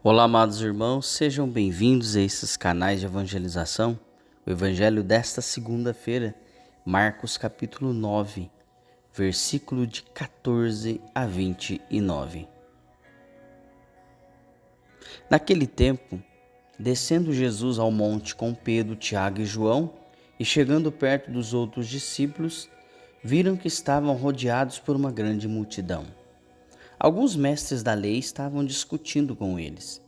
Olá, amados irmãos, sejam bem-vindos a esses canais de evangelização. O evangelho desta segunda-feira, Marcos capítulo 9, versículo de 14 a 29. Naquele tempo, descendo Jesus ao monte com Pedro, Tiago e João, e chegando perto dos outros discípulos, viram que estavam rodeados por uma grande multidão. Alguns mestres da lei estavam discutindo com eles.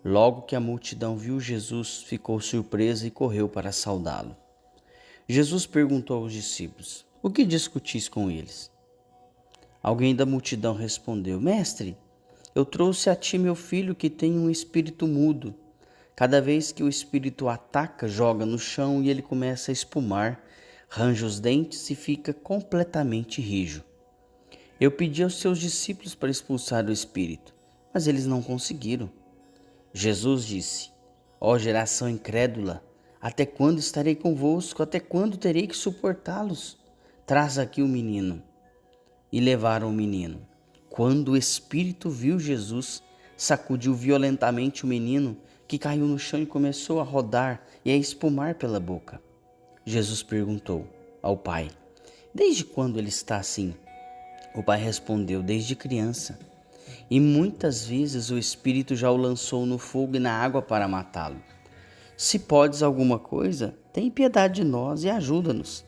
Logo que a multidão viu Jesus, ficou surpresa e correu para saudá-lo. Jesus perguntou aos discípulos: "O que discutis com eles?" Alguém da multidão respondeu: "Mestre, eu trouxe a ti meu filho que tem um espírito mudo. Cada vez que o espírito ataca, joga no chão e ele começa a espumar, range os dentes e fica completamente rijo. Eu pedi aos seus discípulos para expulsar o espírito, mas eles não conseguiram." Jesus disse: "Ó geração incrédula, até quando estarei convosco? Até quando terei que suportá-los? Traz aqui o menino." E levaram o menino. Quando o espírito viu Jesus, sacudiu violentamente o menino, que caiu no chão e começou a rodar e a espumar pela boca. Jesus perguntou ao pai: "Desde quando ele está assim?" O pai respondeu: "Desde criança. E muitas vezes o Espírito já o lançou no fogo e na água para matá-lo. Se podes alguma coisa, tem piedade de nós e ajuda-nos."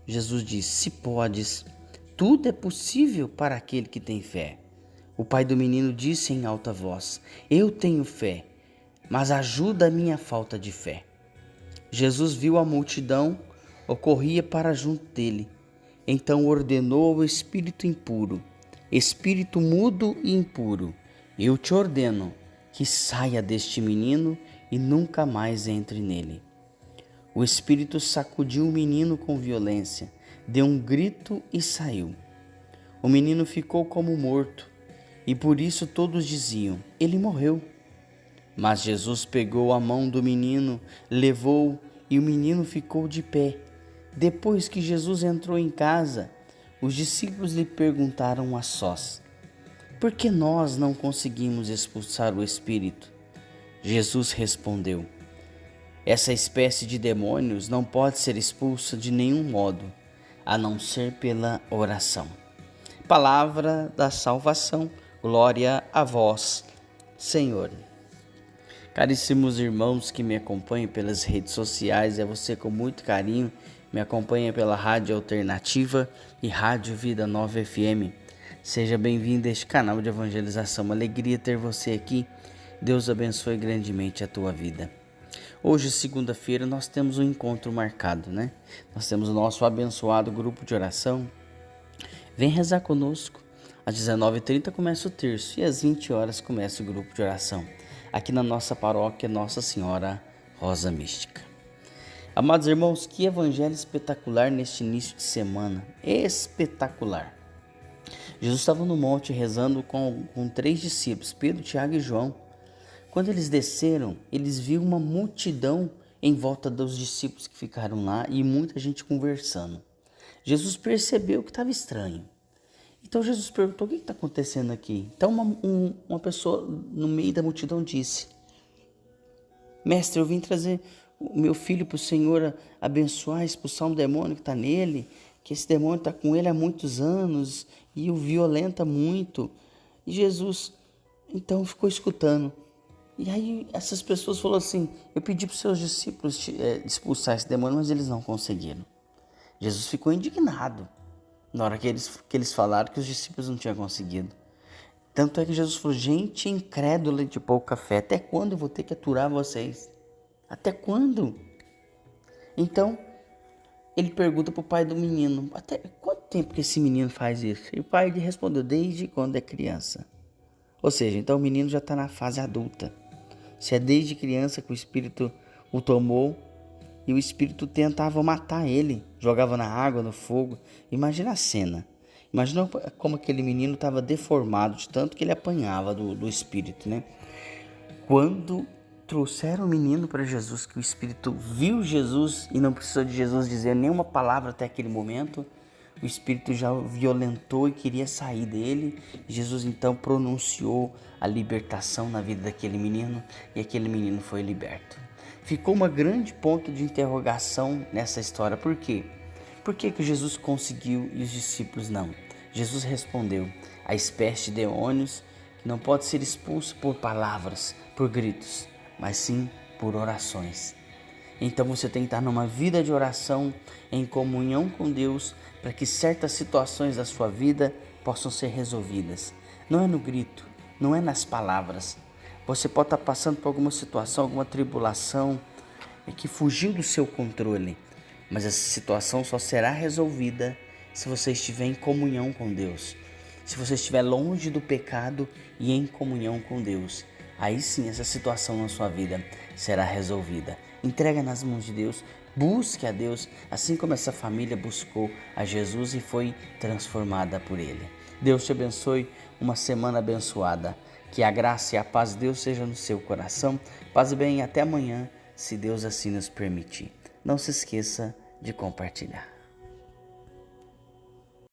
Jesus disse: "Se podes, tudo é possível para aquele que tem fé." O pai do menino disse em alta voz: "Eu tenho fé, mas ajuda a minha falta de fé." Jesus viu a multidão, corria para junto dele. Então ordenou ao espírito impuro: "Espírito mudo e impuro, eu te ordeno que saia deste menino e nunca mais entre nele." O espírito sacudiu o menino com violência, deu um grito e saiu. O menino ficou como morto, e por isso todos diziam: "Ele morreu." Mas Jesus pegou a mão do menino, levou, e o menino ficou de pé. Depois que Jesus entrou em casa, os discípulos lhe perguntaram a sós: "Por que nós não conseguimos expulsar o espírito?" Jesus respondeu: "Essa espécie de demônios não pode ser expulsa de nenhum modo, a não ser pela oração." Palavra da salvação, glória a vós, Senhor. Caríssimos irmãos que me acompanham pelas redes sociais, é você com muito carinho, me acompanha pela Rádio Alternativa e Rádio Vida Nova FM. Seja bem-vindo a este canal de evangelização. Uma alegria ter você aqui. Deus abençoe grandemente a tua vida. Hoje, segunda-feira, nós temos um encontro marcado, né? Nós temos o nosso abençoado grupo de oração. Vem rezar conosco. Às 19h30 começa o terço e às 20 horas começa o grupo de oração, aqui na nossa paróquia Nossa Senhora Rosa Mística. Amados irmãos, que evangelho espetacular neste início de semana. Espetacular. Jesus estava no monte rezando com 3 discípulos, Pedro, Tiago e João. Quando eles desceram, eles viram uma multidão em volta dos discípulos que ficaram lá e muita gente conversando. Jesus percebeu que estava estranho. Então Jesus perguntou: "O que está acontecendo aqui?" Então uma pessoa no meio da multidão disse: "Mestre, eu vim trazer o meu filho para o Senhor abençoar, expulsar um demônio que está nele, que esse demônio está com ele há muitos anos e o violenta muito." E Jesus então ficou escutando. E aí essas pessoas falaram assim: "Eu pedi para os seus discípulos expulsar esse demônio, mas eles não conseguiram." Jesus ficou indignado na hora que eles falaram que os discípulos não tinham conseguido. Tanto é que Jesus falou: "Gente incrédula e de pouca fé, até quando eu vou ter que aturar vocês? Até quando?" Então, ele pergunta para o pai do menino: "Até quanto tempo que esse menino faz isso?" E o pai lhe respondeu: "Desde quando é criança." Ou seja, então o menino já está na fase adulta. Se é desde criança que o espírito o tomou e o espírito tentava matar ele, jogava na água, no fogo. Imagina a cena. Imagina como aquele menino estava deformado de tanto que ele apanhava do espírito, né? Quando trouxeram o menino para Jesus, que o espírito viu Jesus e não precisou de Jesus dizer nenhuma palavra até aquele momento, o espírito já o violentou e queria sair dele. Jesus então pronunciou a libertação na vida daquele menino e aquele menino foi liberto. Ficou uma grande ponto de interrogação nessa história. Por quê? Por que Jesus conseguiu e os discípulos não? Jesus respondeu: a espécie de demônios que não pode ser expulso por palavras, por gritos, mas sim por orações. Então você tem que estar numa vida de oração, em comunhão com Deus, para que certas situações da sua vida possam ser resolvidas. Não é no grito, não é nas palavras. Você pode estar passando por alguma situação, alguma tribulação, que fugiu do seu controle, mas essa situação só será resolvida se você estiver em comunhão com Deus. Se você estiver longe do pecado e em comunhão com Deus, aí sim essa situação na sua vida será resolvida. Entrega nas mãos de Deus, busque a Deus, assim como essa família buscou a Jesus e foi transformada por Ele. Deus te abençoe, uma semana abençoada. Que a graça e a paz de Deus seja no seu coração. Paz e bem, até amanhã, se Deus assim nos permitir. Não se esqueça de compartilhar.